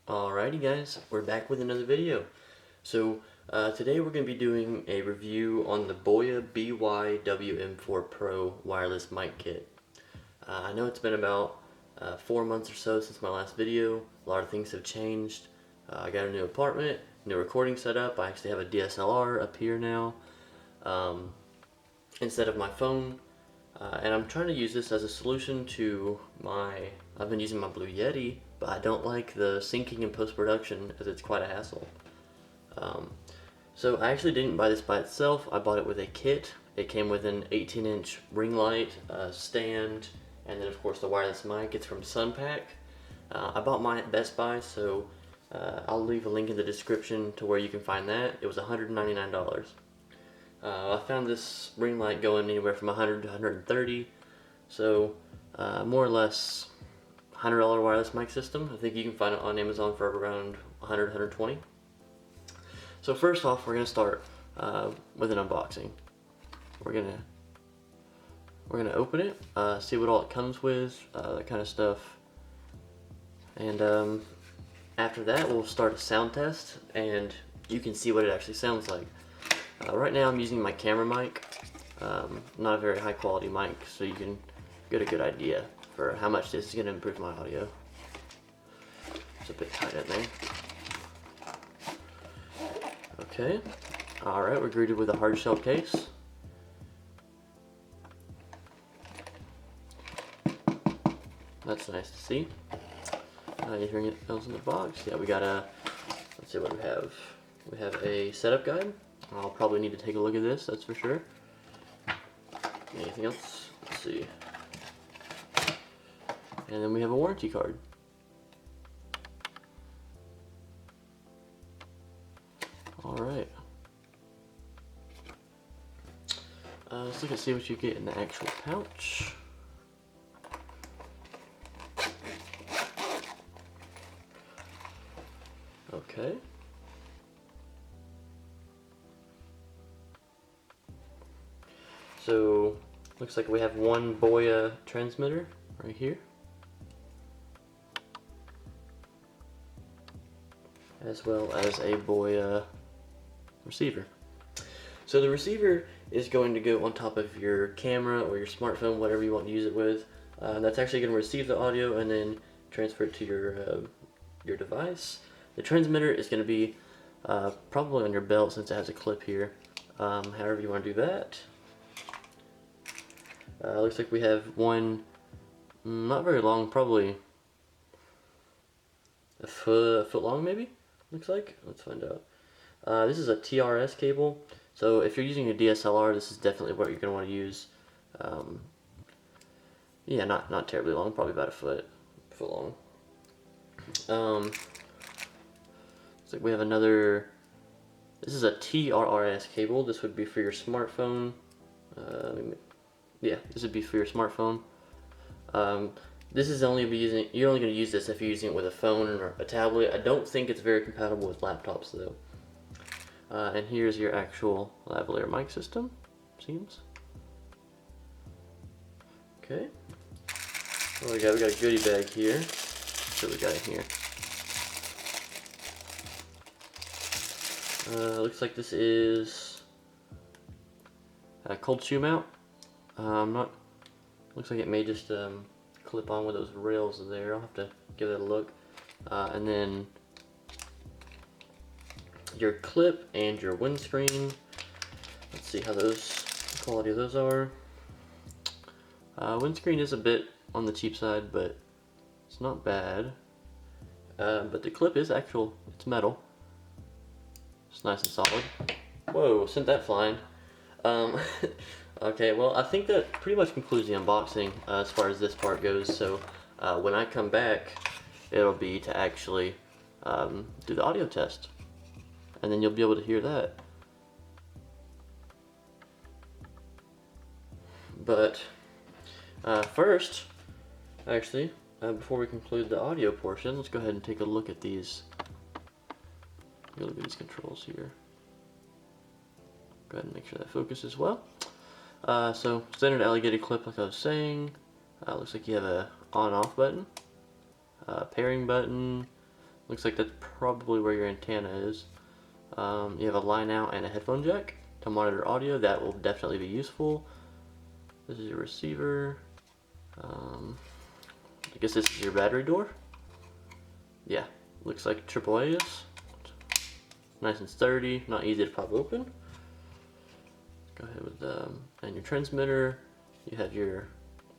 Alrighty guys, we're back with another video. So today we're going to be doing a review on the Boya BY-WM4 Pro wireless mic kit. I know it's been about 4 months or so since my last video. A lot of things have changed. I got a new apartment, new recording setup. I actually have a DSLR up here now instead of my phone. And I'm trying to use this as a solution to I've been using my Blue Yeti, but I don't like the syncing and post-production as it's quite a hassle. So I actually didn't buy this by itself. I bought it with a kit. It came with an 18-inch ring light, stand, and then of course the wireless mic. It's from Sunpack. I bought mine at Best Buy, so I'll leave a link in the description to where you can find that. It was $199. I found this ring light going anywhere from $100 to $130, so more or less $100 wireless mic system. I think you can find it on Amazon for around $100, $120. So first off, we're gonna start with an unboxing. We're gonna open it, see what all it comes with, that kind of stuff, and after that we'll start a sound test, and you can see what it actually sounds like. Right now I'm using my camera mic, not a very high quality mic, so you can get a good idea for how much this is going to improve my audio. It's a bit tight in there. Okay, alright, we're greeted with a hard shell case. That's nice to see. Anything else in the box? Yeah, we got let's see what we have. We have a setup guide. I'll probably need to take a look at this, that's for sure. Anything else? Let's see. And then we have a warranty card. Alright. Let's look and see what you get in the actual pouch. Okay. So, looks like we have one Boya transmitter right here, as well as a Boya receiver. So the receiver is going to go on top of your camera or your smartphone, whatever you want to use it with. That's actually going to receive the audio and then transfer it to your device. The transmitter is going to be probably on your belt since it has a clip here. However you want to do that. Looks like we have one, not very long, probably a foot long maybe, looks like. Let's find out. This is a TRS cable, so if you're using a DSLR, this is definitely what you're going to want to use. Yeah, not terribly long, probably about a foot long. Looks like we have another, this is a TRRS cable. This would be for your smartphone. Yeah, this would be for your smartphone. This is you're only going to use this if you're using it with a phone or a tablet. I don't think it's very compatible with laptops though. And here's your actual lavalier mic system, seems. Okay. What we got a goodie bag here. Let's see what we got in here. Looks like this is a cold shoe mount. Looks like it may just clip on with those rails there. I'll have to give it a look. And then your clip and your windscreen. Let's see how the quality of those are. Windscreen is a bit on the cheap side, but it's not bad. But the clip is it's metal. It's nice and solid. Whoa, sent that flying. Okay, well, I think that pretty much concludes the unboxing as far as this part goes. So when I come back, it'll be to actually do the audio test, and then you'll be able to hear that. But first, actually, before we conclude the audio portion, let's go ahead and take a look at these. Look at these controls here. Go ahead and make sure that focuses well. So standard alligator clip, like I was saying. Looks like you have a on-off button, pairing button, Looks like that's probably where your antenna is. You have a line out and a headphone jack to monitor audio. That will definitely be useful. This is your receiver. I guess this is your battery door. Yeah, looks like AAA's. Nice and sturdy, not easy to pop open. Go ahead with and your transmitter. You have your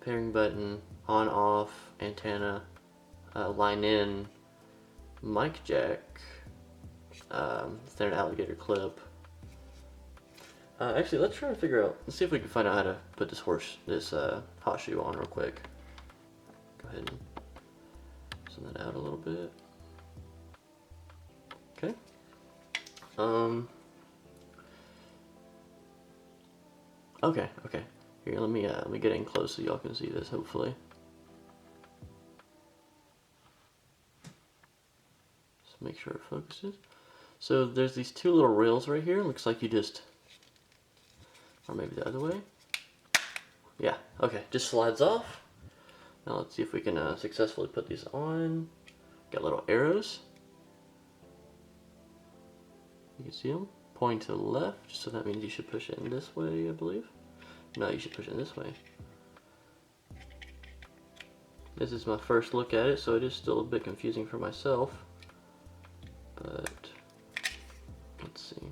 pairing button, on off, antenna, line in, mic jack, standard alligator clip. Actually, let's try to figure out, let's see if we can find out how to put this hot shoe on real quick. Go ahead and send that out a little bit. Okay. Okay. Here, let me get in close so y'all can see this, hopefully. Just make sure it focuses. So there's these two little rails right here. Looks like you just, or maybe the other way. Yeah, okay, just slides off. Now let's see if we can successfully put these on. Got little arrows. You can see them pointing to the left, so that means you should push it in this way, I believe. No, you should push it this way. This is my first look at it, so it is still a bit confusing for myself. But let's see.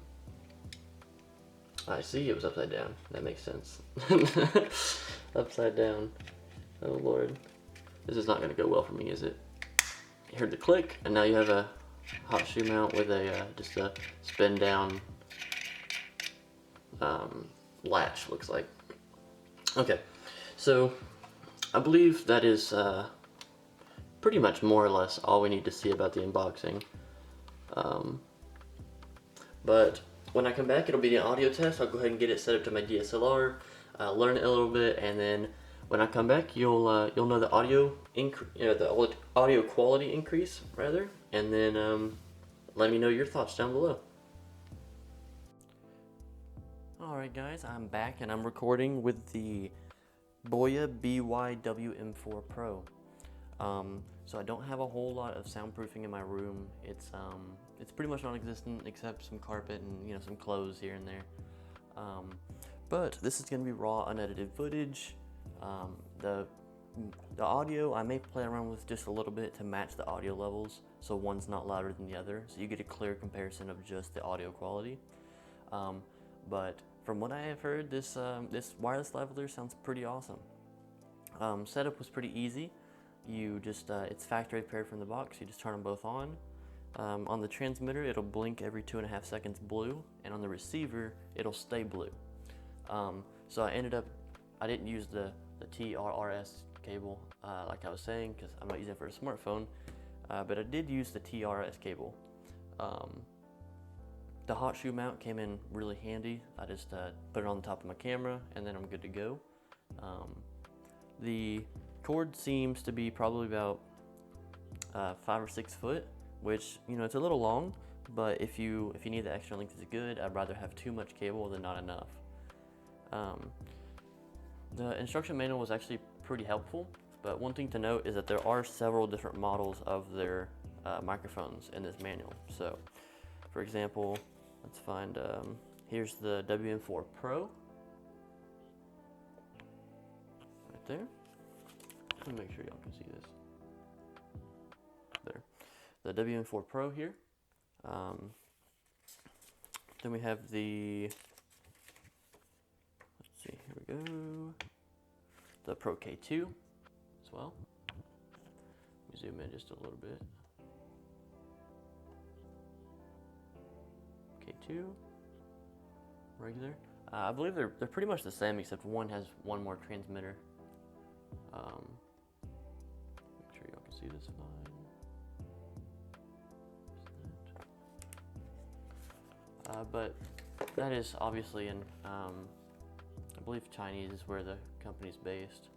I see it was upside down. That makes sense. Upside down. Oh Lord. This is not going to go well for me, is it? You heard the click, and now you have a hot shoe mount with a just a spin down latch, looks like. Okay, so I believe that is pretty much more or less all we need to see about the unboxing. But when I come back, it'll be an audio test. I'll go ahead and get it set up to my DSLR, learn it a little bit, and then when I come back, you'll know the the audio quality increase rather, and then let me know your thoughts down below. Alright guys, I'm back and I'm recording with the Boya BY-WM4 Pro. So I don't have a whole lot of soundproofing in my room. It's pretty much non-existent except some carpet and some clothes here and there. But this is going to be raw, unedited footage. The audio I may play around with just a little bit to match the audio levels, so one's not louder than the other, so you get a clear comparison of just the audio quality. But from what I have heard, this wireless lavalier sounds pretty awesome. Setup was pretty easy. You just it's factory paired from the box. You just turn them both on. On the transmitter, it'll blink every 2.5 seconds blue, and on the receiver, it'll stay blue. So I didn't use the TRRS cable like I was saying, because I'm not using it for a smartphone, but I did use the TRS cable. The hot shoe mount came in really handy. I just put it on the top of my camera and then I'm good to go. The cord seems to be probably about 5 or 6 foot, which it's a little long, but if you need the extra length, it's good. I'd rather have too much cable than not enough. The instruction manual was actually pretty helpful, but one thing to note is that there are several different models of their microphones in this manual. So, for example, let's find, here's the WM4 Pro, right there. Let me make sure y'all can see this. There, the WM4 Pro here. Then we have the, let's see, here we go, the Pro K2 as well. Let me zoom in just a little bit. K2, regular. I believe they're pretty much the same, except one has one more transmitter. Make sure y'all can see this fine. But that is obviously in, I believe Chinese is where the company's based.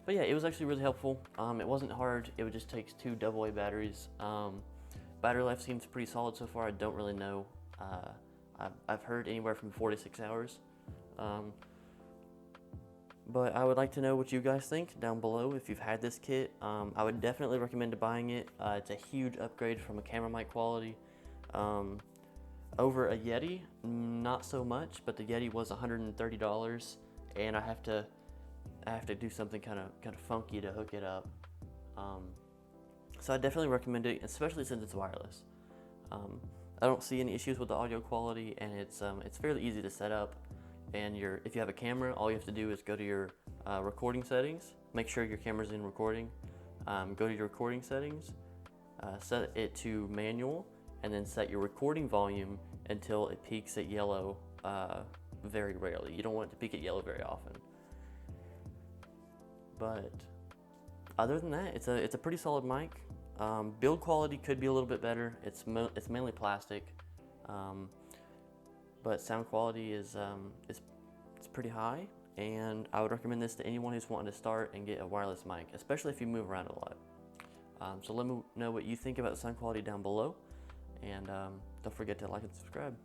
But yeah, it was actually really helpful. It wasn't hard. It just takes 2 AA batteries. Battery life seems pretty solid so far. I don't really know. I've heard anywhere from 4 to 6 hours. But I would like to know what you guys think down below if you've had this kit. I would definitely recommend buying it. It's a huge upgrade from a camera mic quality. Over a Yeti, not so much, but the Yeti was $130, and I have to do something kind of funky to hook it up. So I definitely recommend it, especially since it's wireless. I don't see any issues with the audio quality, and it's fairly easy to set up. And if you have a camera, all you have to do is go to your recording settings. Make sure your camera's in recording. Go to your recording settings, set it to manual, and then set your recording volume until it peaks at yellow very rarely. You don't want it to peak at yellow very often. But other than that, it's a pretty solid mic. Build quality could be a little bit better. It's mainly plastic, but sound quality is it's pretty high. And I would recommend this to anyone who's wanting to start and get a wireless mic, especially if you move around a lot. So let me know what you think about the sound quality down below, and don't forget to like and subscribe.